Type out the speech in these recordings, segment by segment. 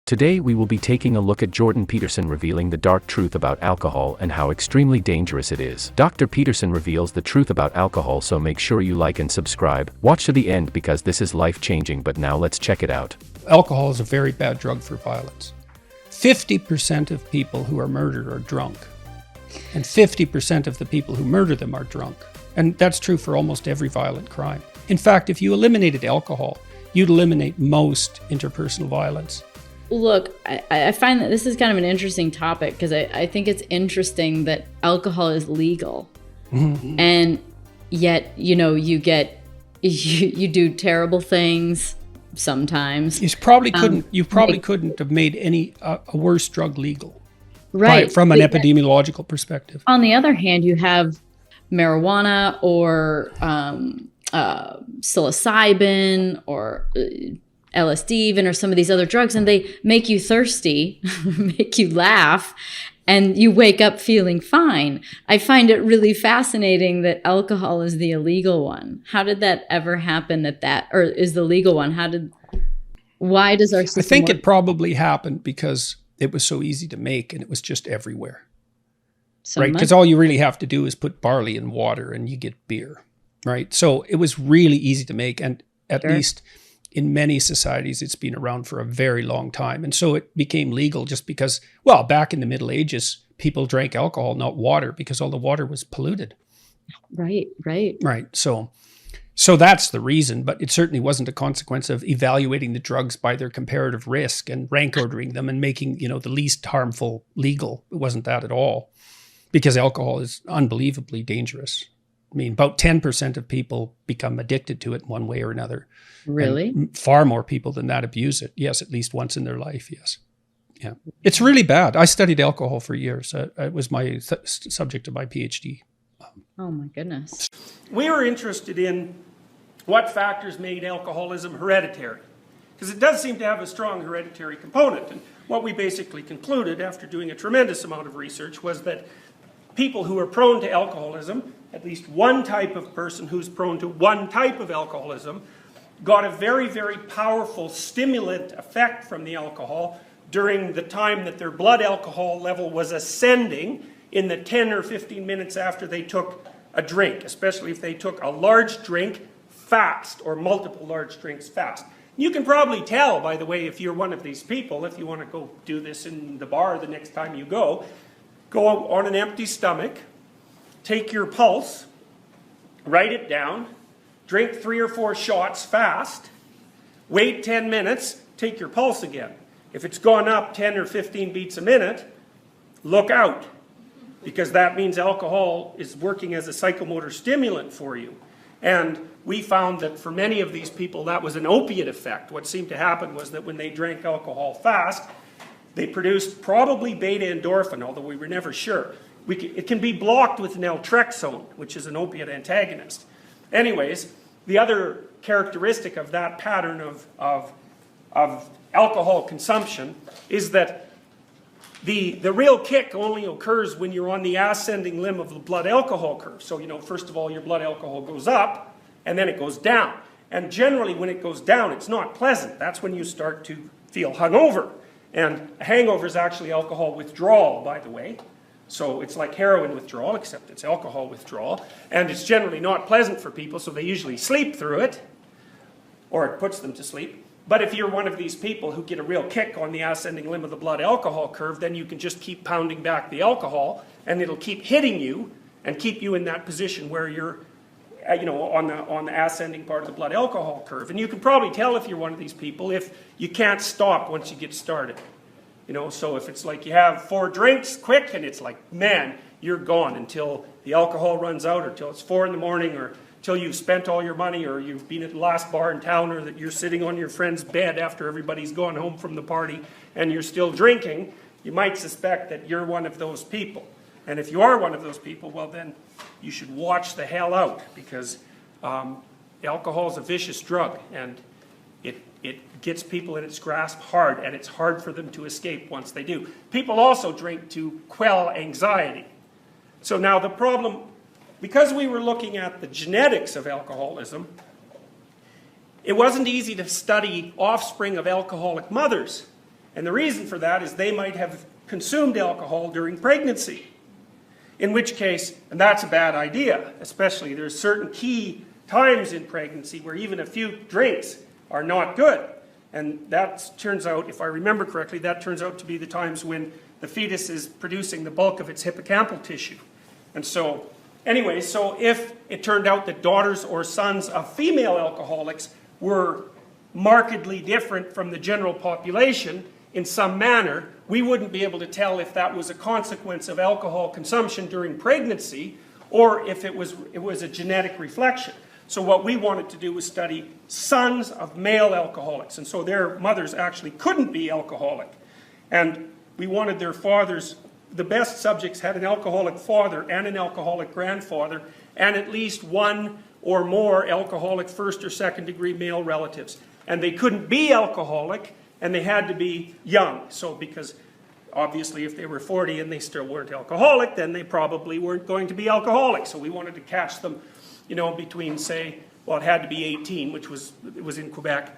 Today we will be taking a look at Jordan Peterson revealing the dark truth about alcohol and how extremely dangerous it is. Dr. Peterson reveals the truth about alcohol, so make sure you like and subscribe. Watch to the end because this is life-changing, but now let's check it out. Alcohol is a very bad drug for violence. 50% of people who are murdered are drunk, and 50% of the people who murder them are drunk. And that's true for almost every violent crime. In fact, if you eliminated alcohol, you'd eliminate most interpersonal violence. Look, I find that this is kind of an interesting topic because I think it's interesting that alcohol is legal. Mm-hmm. And yet, you know, you do terrible things sometimes. You probably couldn't have made any a worse drug legal, right? From an epidemiological perspective. On the other hand, you have marijuana or psilocybin or LSD even, or some of these other drugs, and they make you thirsty, make you laugh, and you wake up feeling fine. I find it really fascinating that alcohol is the illegal one. How did that ever happen or is the legal one? Why does our system I think work? it probably happened because it was so easy to make and it was just everywhere. Right? Because all you really have to do is put barley in water and you get beer, right? So it was really easy to make, and at least in many societies, it's been around for a very long time. And so it became legal just because, well, back in the Middle Ages, people drank alcohol, not water, because all the water was polluted. Right. So that's the reason, but it certainly wasn't a consequence of evaluating the drugs by their comparative risk and rank ordering them and making, the least harmful legal. It wasn't that at all, because alcohol is unbelievably dangerous. I mean, about 10% of people become addicted to it in one way or another. Really? And far more people than that abuse it. Yes, at least once in their life, yes. Yeah. It's really bad. I studied alcohol for years. It was my subject of my PhD. Oh my goodness. We were interested in what factors made alcoholism hereditary, because it does seem to have a strong hereditary component. And what we basically concluded after doing a tremendous amount of research was that people who are prone to alcoholism, at least one type of person who's prone to one type of alcoholism, got a very, very powerful stimulant effect from the alcohol during the time that their blood alcohol level was ascending in the 10 or 15 minutes after they took a drink, especially if they took a large drink fast or multiple large drinks fast. You can probably tell, by the way, if you're one of these people, if you want to go do this in the bar the next time you go on an empty stomach, take your pulse, write it down, drink 3 or 4 shots fast, wait 10 minutes, take your pulse again. If it's gone up 10 or 15 beats a minute, look out, because that means alcohol is working as a psychomotor stimulant for you. And we found that for many of these people, that was an opiate effect. What seemed to happen was that when they drank alcohol fast, they produced probably beta endorphin, although we were never sure. It can be blocked with naltrexone, which is an opiate antagonist. Anyways, the other characteristic of that pattern of alcohol consumption is that the real kick only occurs when you're on the ascending limb of the blood alcohol curve. So, first of all, your blood alcohol goes up, and then it goes down. And generally, when it goes down, it's not pleasant. That's when you start to feel hungover. And a hangover is actually alcohol withdrawal, by the way. So it's like heroin withdrawal, except it's alcohol withdrawal. And it's generally not pleasant for people, so they usually sleep through it, or it puts them to sleep. But if you're one of these people who get a real kick on the ascending limb of the blood alcohol curve, then you can just keep pounding back the alcohol, and it'll keep hitting you and keep you in that position where you're on the ascending part of the blood alcohol curve. And you can probably tell if you're one of these people if you can't stop once you get started. So if it's like you have 4 drinks quick and it's like, man, you're gone until the alcohol runs out, or till it's 4 in the morning, or till you've spent all your money, or you've been at the last bar in town, or that you're sitting on your friend's bed after everybody's gone home from the party and you're still drinking, you might suspect that you're one of those people. And if you are one of those people, well then you should watch the hell out, because alcohol is a vicious drug, and it gets people in its grasp hard, and it's hard for them to escape once they do. People also drink to quell anxiety. So now the problem, because we were looking at the genetics of alcoholism, it wasn't easy to study offspring of alcoholic mothers. And the reason for that is they might have consumed alcohol during pregnancy. In which case, and that's a bad idea, especially there's certain key times in pregnancy where even a few drinks are not good. And that turns out, if I remember correctly, that turns out to be the times when the fetus is producing the bulk of its hippocampal tissue. And so, anyway, so if it turned out that daughters or sons of female alcoholics were markedly different from the general population in some manner, we wouldn't be able to tell if that was a consequence of alcohol consumption during pregnancy or if it was a genetic reflection. So what we wanted to do was study sons of male alcoholics, and so their mothers actually couldn't be alcoholic. And we wanted their fathers, the best subjects had an alcoholic father and an alcoholic grandfather, and at least one or more alcoholic first or second degree male relatives. And they couldn't be alcoholic, and they had to be young. So because obviously if they were 40 and they still weren't alcoholic, then they probably weren't going to be alcoholic. So we wanted to catch them, you know, between, say, well, it had to be 18, which was in Quebec.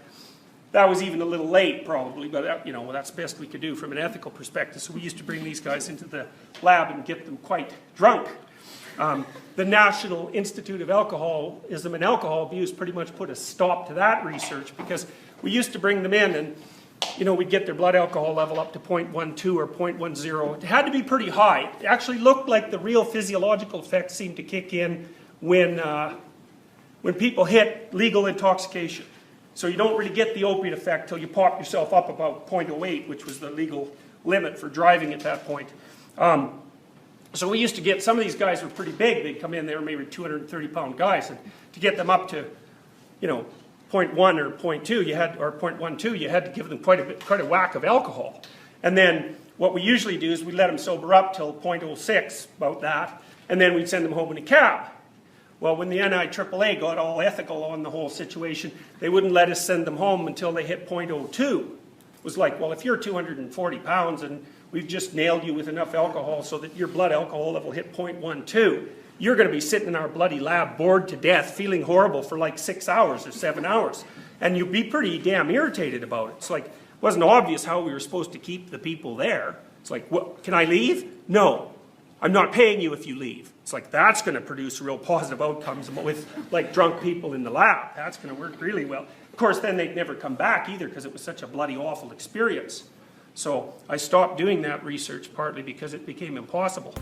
That was even a little late, probably, but that, you know, that's the best we could do from an ethical perspective. So we used to bring these guys into the lab and get them quite drunk. The National Institute of Alcoholism and Alcohol Abuse pretty much put a stop to that research because we used to bring them in and, you know, we'd get their blood alcohol level up to 0.12 or 0.10. It had to be pretty high. It actually looked like the real physiological effects seemed to kick in when people hit legal intoxication. So you don't really get the opiate effect till you pop yourself up about 0.08, which was the legal limit for driving at that point. So we used to get, some of these guys were pretty big. They'd come in, they were maybe 230-pound guys, and to get them up to, you know, 0.1 or 0.2, you had, or 0.12, you had to give them quite a whack of alcohol. And then what we usually do is we let them sober up till 0.06, about that, and then we'd send them home in a cab. Well, when the NIAAA got all ethical on the whole situation, they wouldn't let us send them home until they hit 0.02. It was like, well, if you're 240 pounds and we've just nailed you with enough alcohol so that your blood alcohol level hit 0.12, you're going to be sitting in our bloody lab bored to death, feeling horrible for like 6 hours or 7 hours. And you'd be pretty damn irritated about it. It's like, it wasn't obvious how we were supposed to keep the people there. It's like, what, can I leave? No. I'm not paying you if you leave. It's like, that's going to produce real positive outcomes with like drunk people in the lab. That's going to work really well. Of course, then they'd never come back either because it was such a bloody awful experience. So I stopped doing that research partly because it became impossible.